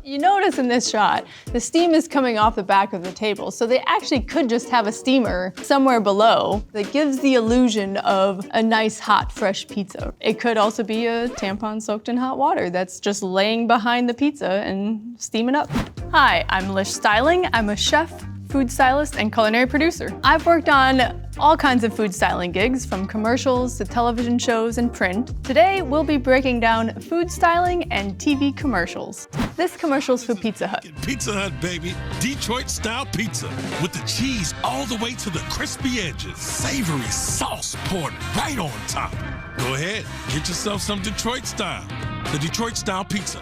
You notice in this shot, the steam is coming off the back of the table, so they actually could just have a steamer somewhere below that gives the illusion of a nice, hot, fresh pizza. It could also be a tampon soaked in hot water that's just laying behind the pizza and steaming up. Hi, I'm Lish Steiling. I'm a chef, food stylist, and culinary producer. I've worked on all kinds of food styling gigs, from commercials to television shows and print. Today, we'll be breaking down food styling and TV commercials. This commercial's for Pizza Hut. Pizza Hut, baby. Detroit-style pizza with the cheese all the way to the crispy edges. Savory sauce poured right on top. Go ahead, get yourself some Detroit style. The Detroit style pizza.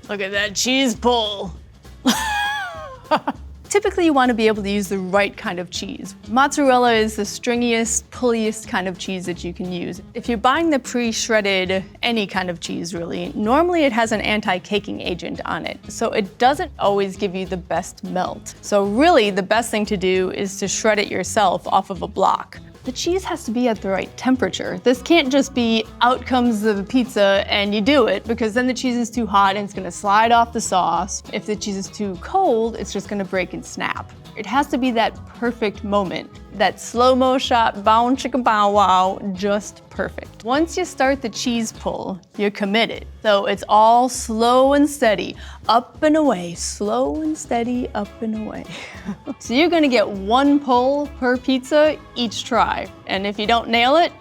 Look at that cheese pull. Typically, you want to be able to use the right kind of cheese. Mozzarella is the stringiest, pulliest kind of cheese that you can use. If you're buying the pre-shredded, any kind of cheese really, normally it has an anti-caking agent on it, so it doesn't always give you the best melt. So really, the best thing to do is to shred it yourself off of a block. The cheese has to be at the right temperature. This can't just be out comes the pizza and you do it, because then the cheese is too hot and it's gonna slide off the sauce. If the cheese is too cold, it's just gonna break and snap. It has to be that perfect moment, that slow-mo shot, bow chicka bow wow, just perfect. Once you start the cheese pull, you're committed. So it's all slow and steady, up and away, slow and steady, up and away. So you're gonna get one pull per pizza each try. And if you don't nail it,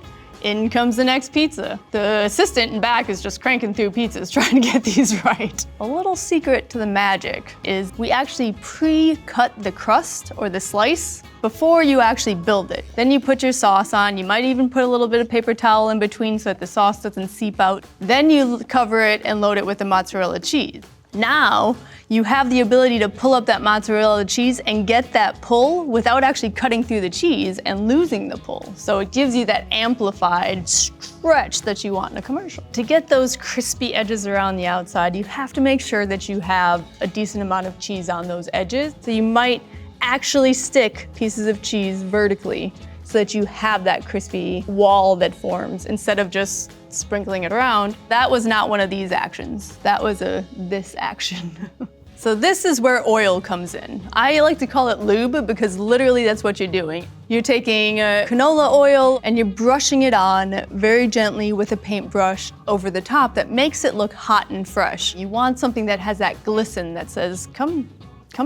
in comes the next pizza. The assistant in back is just cranking through pizzas trying to get these right. A little secret to the magic is we actually pre-cut the crust or the slice before you actually build it. Then you put your sauce on. You might even put a little bit of paper towel in between so that the sauce doesn't seep out. Then you cover it and load it with the mozzarella cheese. Now, you have the ability to pull up that mozzarella cheese and get that pull without actually cutting through the cheese and losing the pull. So it gives you that amplified stretch that you want in a commercial. To get those crispy edges around the outside, you have to make sure that you have a decent amount of cheese on those edges. So you might actually stick pieces of cheese vertically so that you have that crispy wall that forms instead of just sprinkling it around. That was not one of these actions. That was this action. So this is where oil comes in. I like to call it lube because literally that's what you're doing. You're taking canola oil and you're brushing it on very gently with a paintbrush over the top that makes it look hot and fresh. You want something that has that glisten that says, come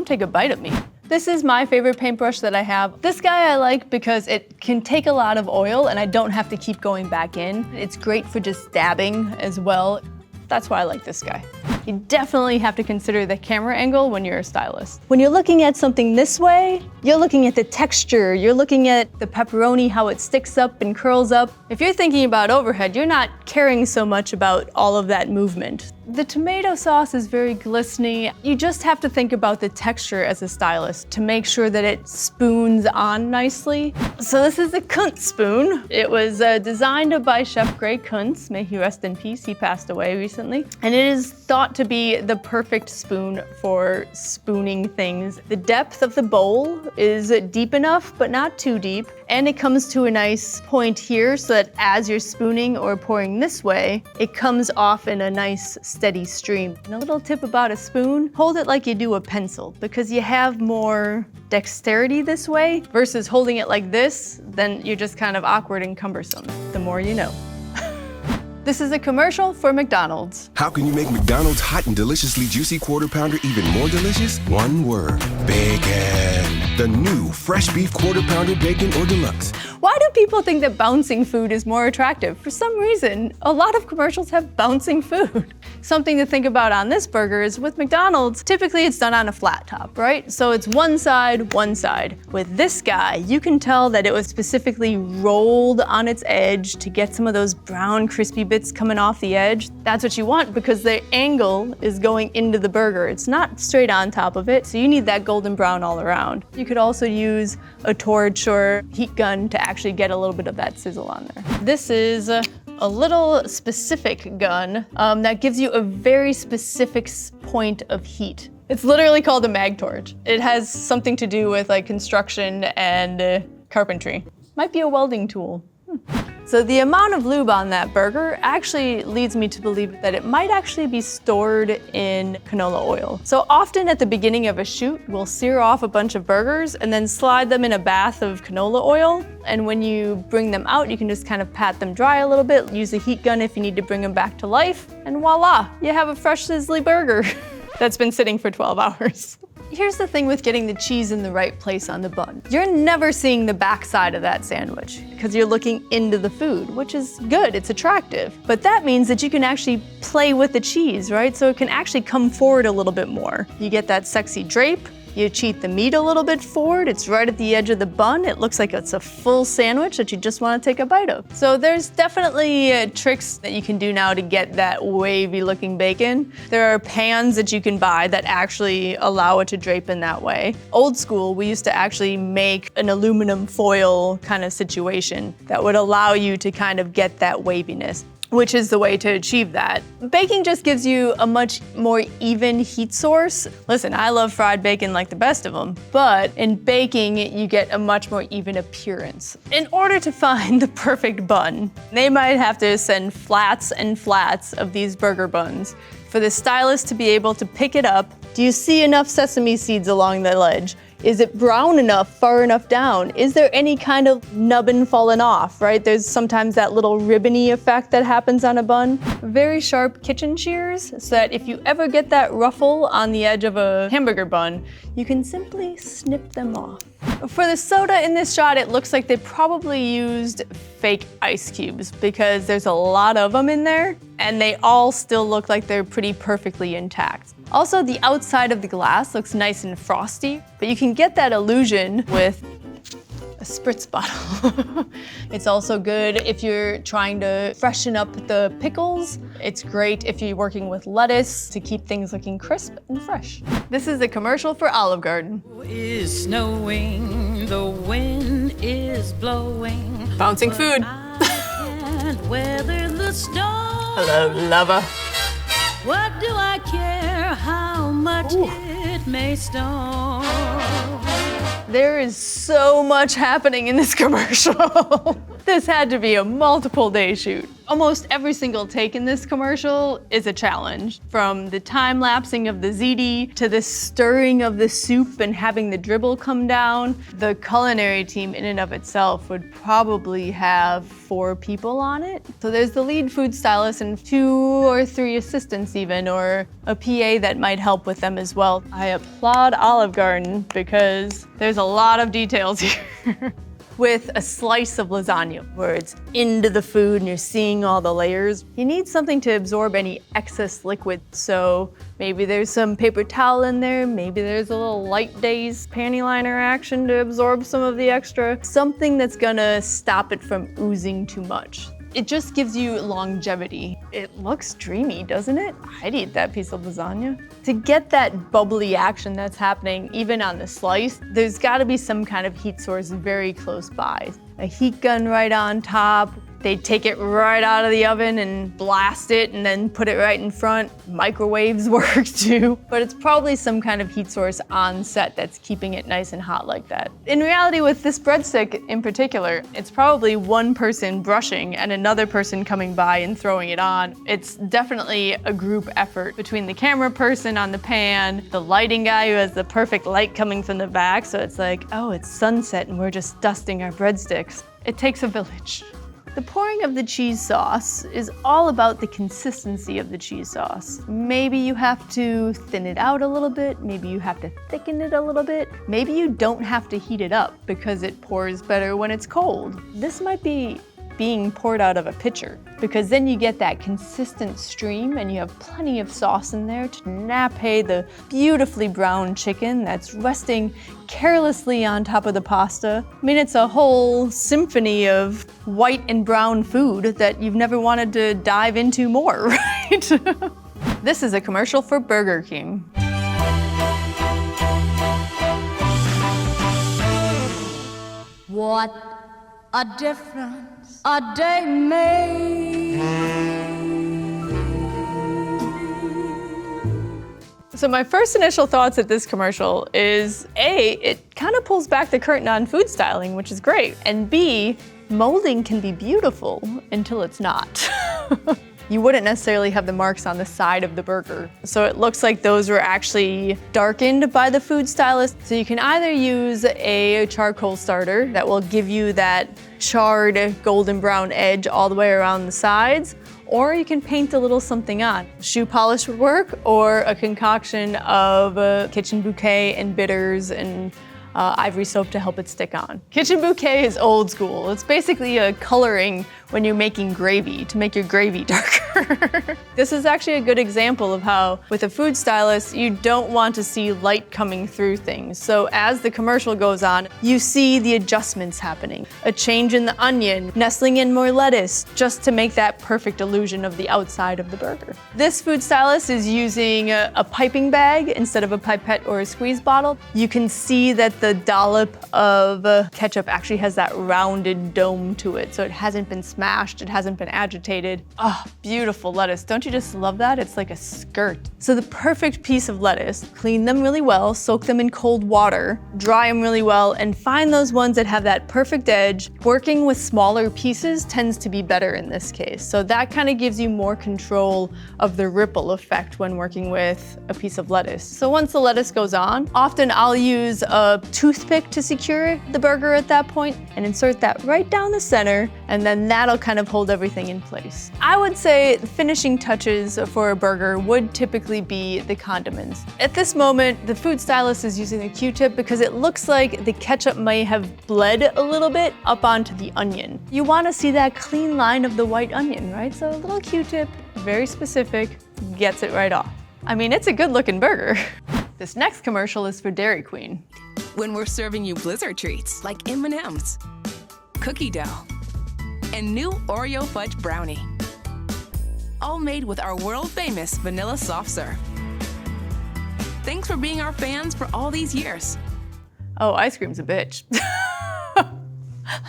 take a bite of me. This is my favorite paintbrush that I have. This guy I like because it can take a lot of oil and I don't have to keep going back in. It's great for just dabbing as well. That's why I like this guy. You definitely have to consider the camera angle when you're a stylist. When you're looking at something this way, you're looking at the texture, you're looking at the pepperoni, how it sticks up and curls up. If you're thinking about overhead, you're not caring so much about all of that movement. The tomato sauce is very glistening. You just have to think about the texture as a stylist to make sure that it spoons on nicely. So this is a Kuntz spoon. It was designed by Chef Gray Kuntz. May he rest in peace. He passed away recently. And it is thought to be the perfect spoon for spooning things. The depth of the bowl is deep enough, but not too deep. And it comes to a nice point here so that as you're spooning or pouring this way, it comes off in a nice steady stream. And a little tip about a spoon, hold it like you do a pencil because you have more dexterity this way versus holding it like this, then you're just kind of awkward and cumbersome. The more you know. This is a commercial for McDonald's. How can you make McDonald's hot and deliciously juicy Quarter Pounder even more delicious? One word: bacon. The new fresh beef Quarter Pounder bacon or deluxe. Why do people think that bouncing food is more attractive? For some reason, a lot of commercials have bouncing food. Something to think about on this burger is with McDonald's, typically it's done on a flat top, right? So it's one side, one side. With this guy, you can tell that it was specifically rolled on its edge to get some of those brown crispy bits coming off the edge. That's what you want because the angle is going into the burger. It's not straight on top of it, so you need that golden brown all around. You could also use a torch or heat gun to actually get a little bit of that sizzle on there. This is a little specific gun that gives you a very specific point of heat. It's literally called a mag torch. It has something to do with like construction and carpentry. Might be a welding tool. So the amount of lube on that burger actually leads me to believe that it might actually be stored in canola oil. So often at the beginning of a shoot, we'll sear off a bunch of burgers and then slide them in a bath of canola oil. And when you bring them out, you can just kind of pat them dry a little bit, use a heat gun if you need to bring them back to life, and voila, you have a fresh sizzly burger that's been sitting for 12 hours. Here's the thing with getting the cheese in the right place on the bun. You're never seeing the backside of that sandwich because you're looking into the food, which is good, it's attractive. But that means that you can actually play with the cheese, right? So it can actually come forward a little bit more. You get that sexy drape. You cheat the meat a little bit forward. It's right at the edge of the bun. It looks like it's a full sandwich that you just want to take a bite of. So there's definitely tricks that you can do now to get that wavy looking bacon. There are pans that you can buy that actually allow it to drape in that way. Old school, we used to actually make an aluminum foil kind of situation that would allow you to kind of get that waviness, which is the way to achieve that. Baking just gives you a much more even heat source. Listen, I love fried bacon like the best of them, but in baking, you get a much more even appearance. In order to find the perfect bun, they might have to send flats and flats of these burger buns for the stylist to be able to pick it up. Do you see enough sesame seeds along the ledge? Is it brown enough, far enough down? Is there any kind of nubbin fallen off, right? There's sometimes that little ribbony effect that happens on a bun. Very sharp kitchen shears, so that if you ever get that ruffle on the edge of a hamburger bun, you can simply snip them off. For the soda in this shot, it looks like they probably used fake ice cubes because there's a lot of them in there, and they all still look like they're pretty perfectly intact. Also, the outside of the glass looks nice and frosty, but you can get that illusion with a spritz bottle. It's also good if you're trying to freshen up the pickles. It's great if you're working with lettuce to keep things looking crisp and fresh. This is a commercial for Olive Garden. It's snowing, the wind is blowing. Bouncing food. And weather the storm. Hello, lover. What do I care how much it may storm? There is so much happening in this commercial. This had to be a multiple day shoot. Almost every single take in this commercial is a challenge. From the time lapsing of the ziti to the stirring of the soup and having the dribble come down. The culinary team in and of itself would probably have 4 people on it. So there's the lead food stylist and 2 or 3 assistants even, or a PA that might help with them as well. I applaud Olive Garden because there's a lot of details here. With a slice of lasagna where it's into the food and you're seeing all the layers, you need something to absorb any excess liquid. So maybe there's some paper towel in there, maybe there's a little Light Days panty liner action to absorb some of the extra. Something that's gonna stop it from oozing too much. It just gives you longevity. It looks dreamy, doesn't it? I'd eat that piece of lasagna. To get that bubbly action that's happening even on the slice, there's gotta be some kind of heat source very close by. A heat gun right on top. They take it right out of the oven and blast it and then put it right in front. Microwaves work too. But it's probably some kind of heat source on set that's keeping it nice and hot like that. In reality, with this breadstick in particular, it's probably one person brushing and another person coming by and throwing it on. It's definitely a group effort between the camera person on the pan, the lighting guy who has the perfect light coming from the back, so it's like, oh, it's sunset and we're just dusting our breadsticks. It takes a village. The pouring of the cheese sauce is all about the consistency of the cheese sauce. Maybe you have to thin it out a little bit, maybe you have to thicken it a little bit, maybe you don't have to heat it up because it pours better when it's cold. This might be being poured out of a pitcher because then you get that consistent stream and you have plenty of sauce in there to nappe the beautifully browned chicken that's resting carelessly on top of the pasta. I mean, it's a whole symphony of white and brown food that you've never wanted to dive into more, right? This is a commercial for Burger King. What a difference a day made. So my first initial thoughts at this commercial is A, it kind of pulls back the curtain on food styling, which is great. And B, Molding can be beautiful until it's not. You wouldn't necessarily have the marks on the side of the burger. So it looks like those were actually darkened by the food stylist. So you can either use a charcoal starter that will give you that charred golden brown edge all the way around the sides, or you can paint a little something on. Shoe polish would work, or a concoction of kitchen bouquet and bitters and ivory soap to help it stick on. Kitchen bouquet is old school. It's basically a coloring when you're making gravy to make your gravy darker. This is actually a good example of how, with a food stylist, you don't want to see light coming through things. So as the commercial goes on, you see the adjustments happening. A change in the onion, nestling in more lettuce, just to make that perfect illusion of the outside of the burger. This food stylist is using a piping bag instead of a pipette or a squeeze bottle. You can see that the dollop of ketchup actually has that rounded dome to it, so it hasn't been smashed, it hasn't been agitated. Oh, beautiful lettuce. Don't you just love that? It's like a skirt. So the perfect piece of lettuce, clean them really well, soak them in cold water, dry them really well, and find those ones that have that perfect edge. Working with smaller pieces tends to be better in this case. So that kind of gives you more control of the ripple effect when working with a piece of lettuce. So once the lettuce goes on, often I'll use a toothpick to secure the burger at that point and insert that right down the center, and then that'll kind of hold everything in place. I would say the finishing touches for a burger would typically be the condiments. At this moment, the food stylist is using a Q-tip because it looks like the ketchup may have bled a little bit up onto the onion. You want to see that clean line of the white onion, right? So a little Q-tip, very specific, gets it right off. I mean, it's a good looking burger. This next commercial is for Dairy Queen. When we're serving you Blizzard treats like M&M's, cookie dough, and new Oreo fudge brownie. All made with our world-famous vanilla soft serve. Thanks for being our fans for all these years. Oh, ice cream's a bitch.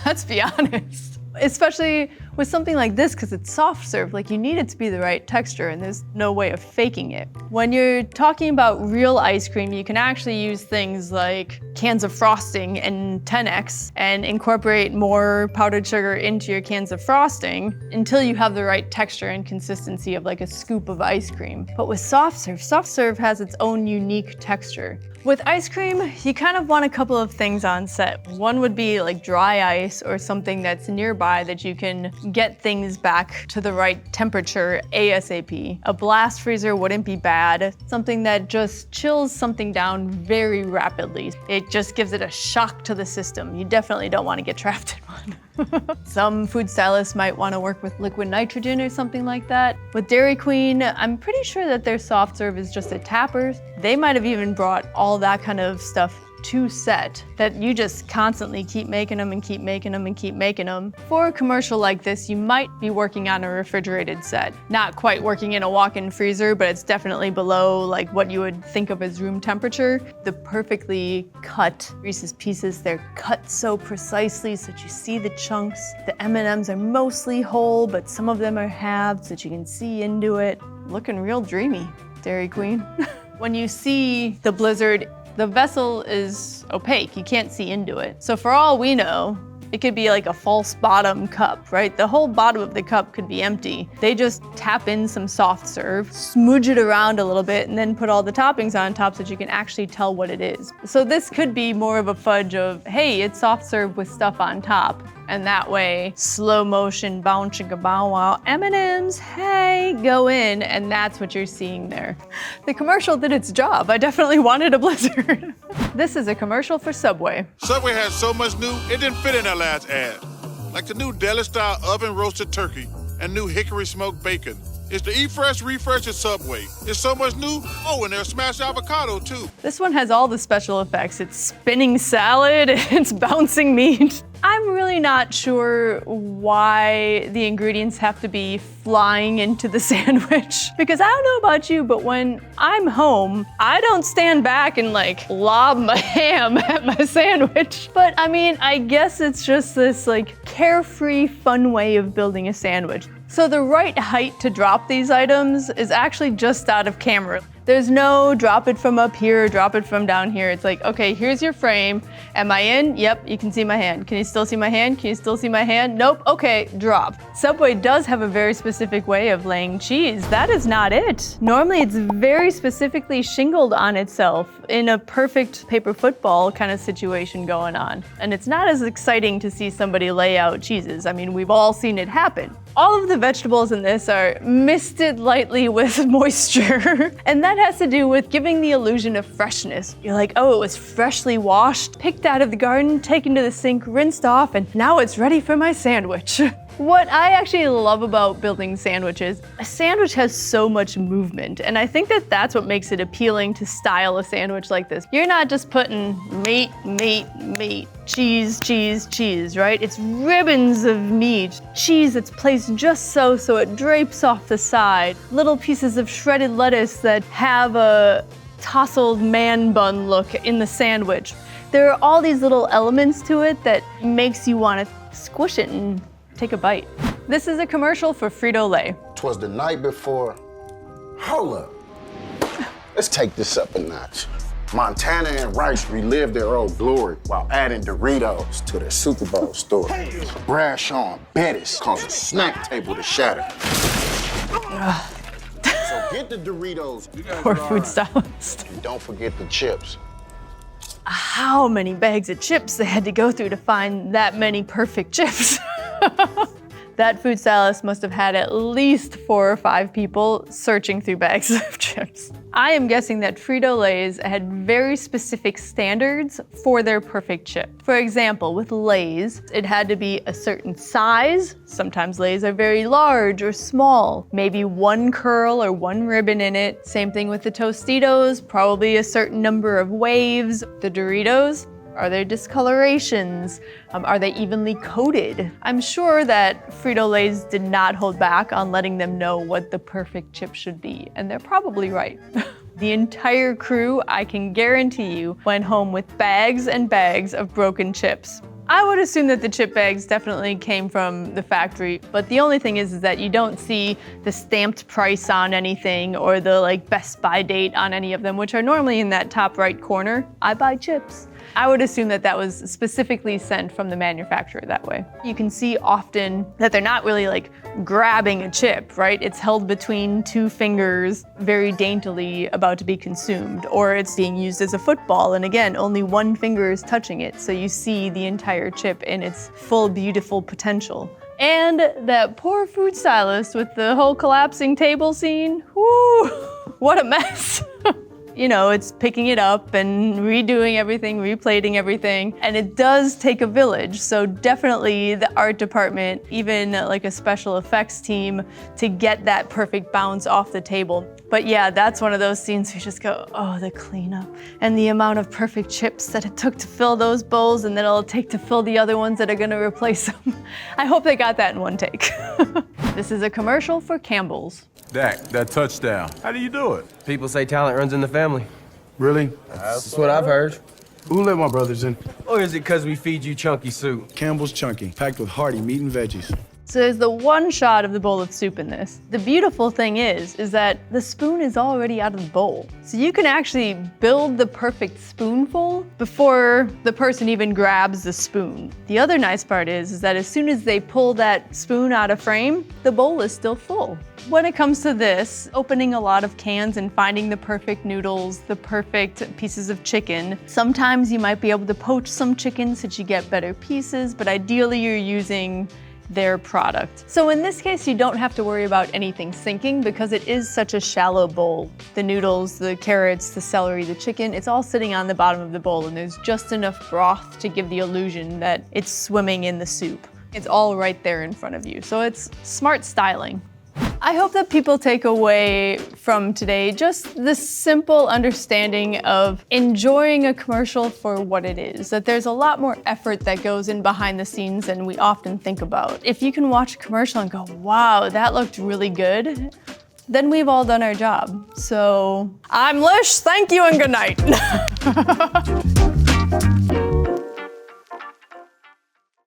Let's be honest. Especially with something like this, because it's soft serve, like you need it to be the right texture and there's no way of faking it. When you're talking about real ice cream, you can actually use things like cans of frosting and 10X and incorporate more powdered sugar into your cans of frosting until you have the right texture and consistency of like a scoop of ice cream. But with soft serve has its own unique texture. With ice cream, you kind of want a couple of things on set. One would be like dry ice or something that's nearby that you can get things back to the right temperature ASAP. A blast freezer wouldn't be bad. Something that just chills something down very rapidly. It just gives it a shock to the system. You definitely don't want to get trapped in one. Some food stylists might want to work with liquid nitrogen or something like that. With Dairy Queen, I'm pretty sure that their soft serve is just a tapper. They might have even brought all that kind of stuff to set, that you just constantly keep making them and keep making them and keep making them. For a commercial like this, you might be working on a refrigerated set. Not quite working in a walk-in freezer, but it's definitely below like what you would think of as room temperature. The perfectly cut Reese's Pieces, they're cut so precisely so that you see the chunks. The M&Ms are mostly whole, but some of them are halved so that you can see into it. Looking real dreamy, Dairy Queen. When you see the Blizzard, the vessel is opaque, you can't see into it. So for all we know, it could be like a false bottom cup, right? The whole bottom of the cup could be empty. They just tap in some soft serve, smudge it around a little bit, and then put all the toppings on top so that you can actually tell what it is. So this could be more of a fudge of, hey, it's soft serve with stuff on top. And that way, slow motion, bow chicka bow wow, M&Ms, hey, go in, and that's what you're seeing there. The commercial did its job. I definitely wanted a Blizzard. This is a commercial for Subway. Subway has so much new, it didn't fit in that last ad. Like the new deli-style oven-roasted turkey and new hickory smoked bacon. It's the Eat Fresh, Refresh at Subway. It's so much new. Oh, and there's smashed avocado, too. This one has all the special effects. It's spinning salad, it's bouncing meat. I'm really not sure why the ingredients have to be flying into the sandwich. Because I don't know about you, but when I'm home, I don't stand back and like lob my ham at my sandwich. But I mean, I guess it's just this like carefree, fun way of building a sandwich. So the right height to drop these items is actually just out of camera. There's no drop it from up here, drop it from down here. It's like, okay, here's your frame. Am I in? Yep, you can see my hand. Can you still see my hand? Can you still see my hand? Nope, okay, drop. Subway does have a very specific way of laying cheese. That is not it. Normally it's very specifically shingled on itself in a perfect paper football kind of situation going on. And it's not as exciting to see somebody lay out cheeses. I mean, we've all seen it happen. All of the vegetables in this are misted lightly with moisture. And that has to do with giving the illusion of freshness. You're like, oh, it was freshly washed, picked out of the garden, taken to the sink, rinsed off, and now it's ready for my sandwich. What I actually love about building sandwiches, a sandwich has so much movement, and I think that that's what makes it appealing to style a sandwich like this. You're not just putting meat, meat, meat, cheese, cheese, cheese, right? It's ribbons of meat, cheese that's placed just so it drapes off the side, little pieces of shredded lettuce that have a tousled man bun look in the sandwich. There are all these little elements to it that makes you want to squish it and take a bite. This is a commercial for Frito-Lay. 'Twas the night before. Hold up. Let's take this up a notch. Montana and Rice relived their old glory while adding Doritos to their Super Bowl story. Brash on Bettis caused a snack table to shatter. So get the Doritos. Poor food stylist. And don't forget the chips. How many bags of chips they had to go through to find that many perfect chips. That food stylist must have had at least 4 or 5 people searching through bags of chips. I am guessing that Frito-Lay's had very specific standards for their perfect chip. For example, with Lay's, it had to be a certain size. Sometimes Lay's are very large or small, maybe 1 curl or 1 ribbon in it. Same thing with the Tostitos, probably a certain number of waves. The Doritos, are there discolorations? Are they evenly coated? I'm sure that Frito-Lay's did not hold back on letting them know what the perfect chip should be, and they're probably right. The entire crew, I can guarantee you, went home with bags and bags of broken chips. I would assume that the chip bags definitely came from the factory, but the only thing is that you don't see the stamped price on anything or the best by date on any of them, which are normally in that top right corner. I buy chips. I would assume that that was specifically sent from the manufacturer that way. You can see often that they're not really grabbing a chip, right? It's held between 2 fingers, very daintily about to be consumed, or it's being used as a football, and again, only 1 finger is touching it, so you see the entire chip in its full, beautiful potential. And that poor food stylist with the whole collapsing table scene, whoo, what a mess. You know, it's picking it up and redoing everything, replating everything, and it does take a village. So definitely the art department, even a special effects team to get that perfect bounce off the table. But yeah, that's one of those scenes where you just go, oh, the cleanup and the amount of perfect chips that it took to fill those bowls and then it'll take to fill the other ones that are gonna replace them. I hope they got that in one take. This is a commercial for Campbell's. Dak, that touchdown. How do you do it? People say talent runs in the family. Really? That's what I've heard. Who let my brothers in? Or is it because we feed you chunky soup? Campbell's Chunky, packed with hearty meat and veggies. So there's the one shot of the bowl of soup in this. The beautiful thing is that the spoon is already out of the bowl. So you can actually build the perfect spoonful before the person even grabs the spoon. The other nice part is that as soon as they pull that spoon out of frame, the bowl is still full. When it comes to this, opening a lot of cans and finding the perfect noodles, the perfect pieces of chicken, sometimes you might be able to poach some chicken so that you get better pieces, but ideally you're using their product. So in this case, you don't have to worry about anything sinking because it is such a shallow bowl. The noodles, the carrots, the celery, the chicken, it's all sitting on the bottom of the bowl and there's just enough broth to give the illusion that it's swimming in the soup. It's all right there in front of you. So it's smart styling. I hope that people take away from today just the simple understanding of enjoying a commercial for what it is, that there's a lot more effort that goes in behind the scenes than we often think about. If you can watch a commercial and go, wow, that looked really good, then we've all done our job. So I'm Lish, thank you and good night.